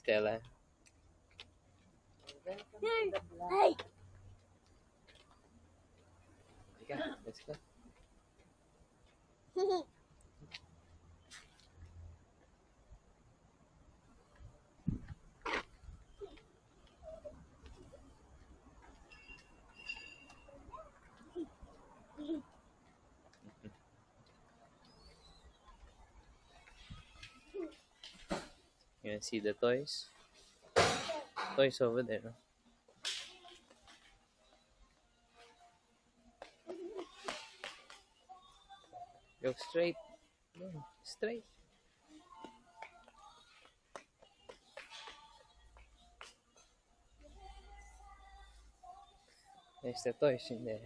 Stella. Hey! Ika, let's go. You can see the toys. Toys over there. Go straight. Yeah, straight. There's the toys in there.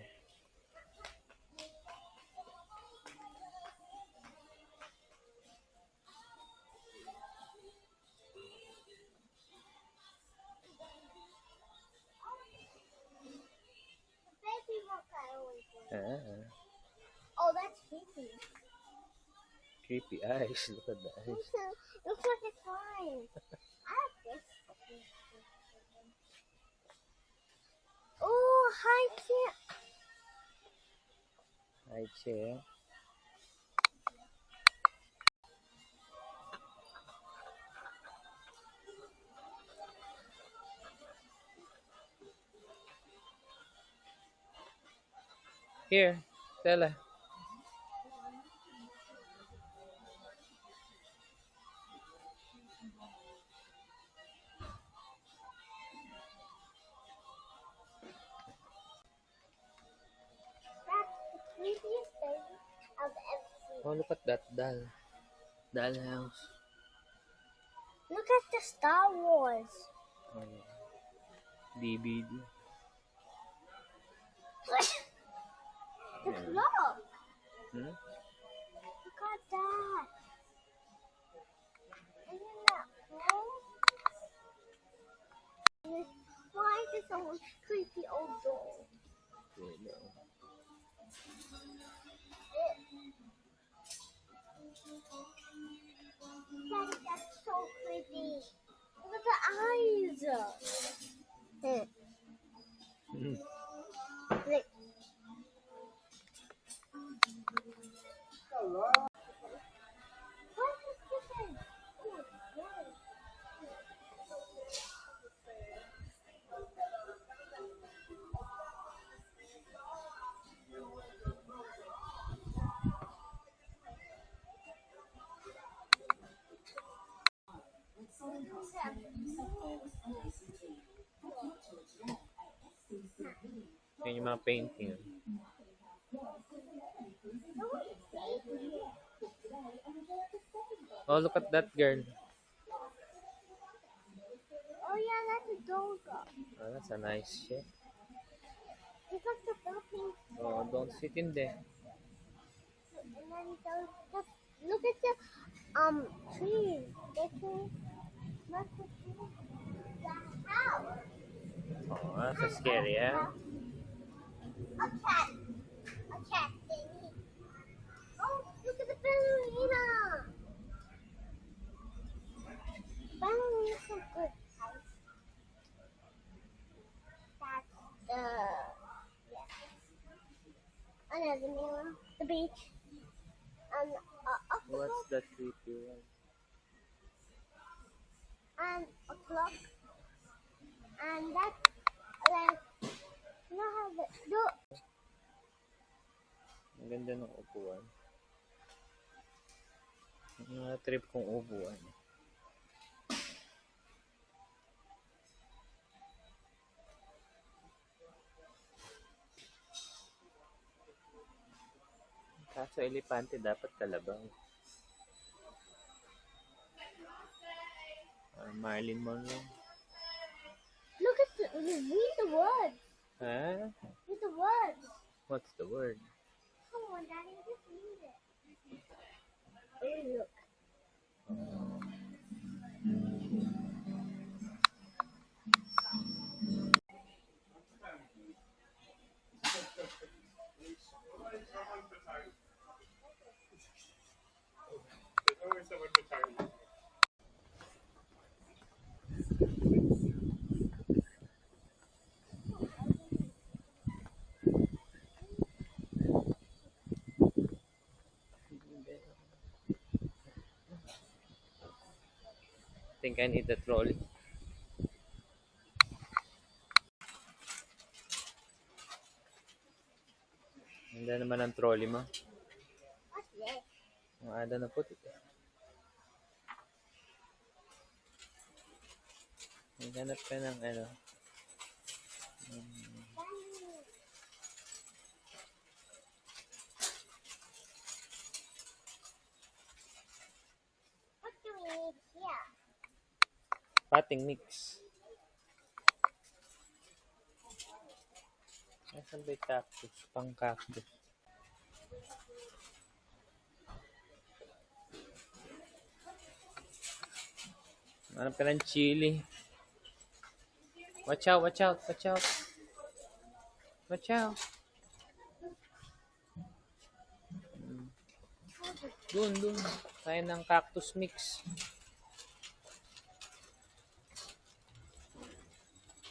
Ah, Oh, that's creepy. creepy eyes. Look at the eyes. Looks like it's fine. I like this. Oh, hi, chair. High chair. Here, Stella. That's the creepiest thing I've ever seen. Oh, look at that doll. Doll house. Look at the Star Wars. Oh, yeah. DVD. The Yeah. clock. Hmm? Look at that. Isn't that cool? Why is this so creepy old doll? Don't know. Daddy, that's so creepy. Look at the eyes. Hmm. Like, what is this? Oh my God. Yan yung mga painting. Oh, look at that girl. Oh yeah, that's a dog. Oh, that's a nice shape. It's like the Philippines. Oh, don't sit in there. And then look at the trees. The trees. Look at the trees. The house. Oh, that's a scary, yeah? A cat. A cat thingy. Oh, look at the ballerina. Ballerina's so good, guys. That's the another mirror. The beach. And octopus. What's that creepy one? And a clock. And that's like, you know how the Ang ganda ng upuan. Mga trip kong upuan. Kaso elepante dapat kalabaw. Marilyn Monroe. look at read the words. Huh? Read the words. What's the word? Come on, Daddy, just read it. Oh, look. think I need the trolley. Ganda naman ang trolley mo. What's this? Ang ada na puti. Maghanap ka ng ano. What do we need here? Potting mix. Nasaan ba yung cactus? Pang cactus. Hanap ka ng chili. Watch out, watch out, watch out. Watch out. Dun. Tayo ng cactus mix.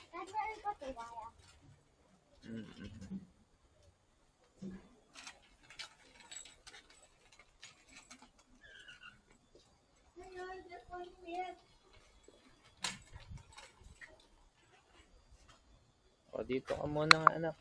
That's where we got the wire. O, dito ka muna nga, anak.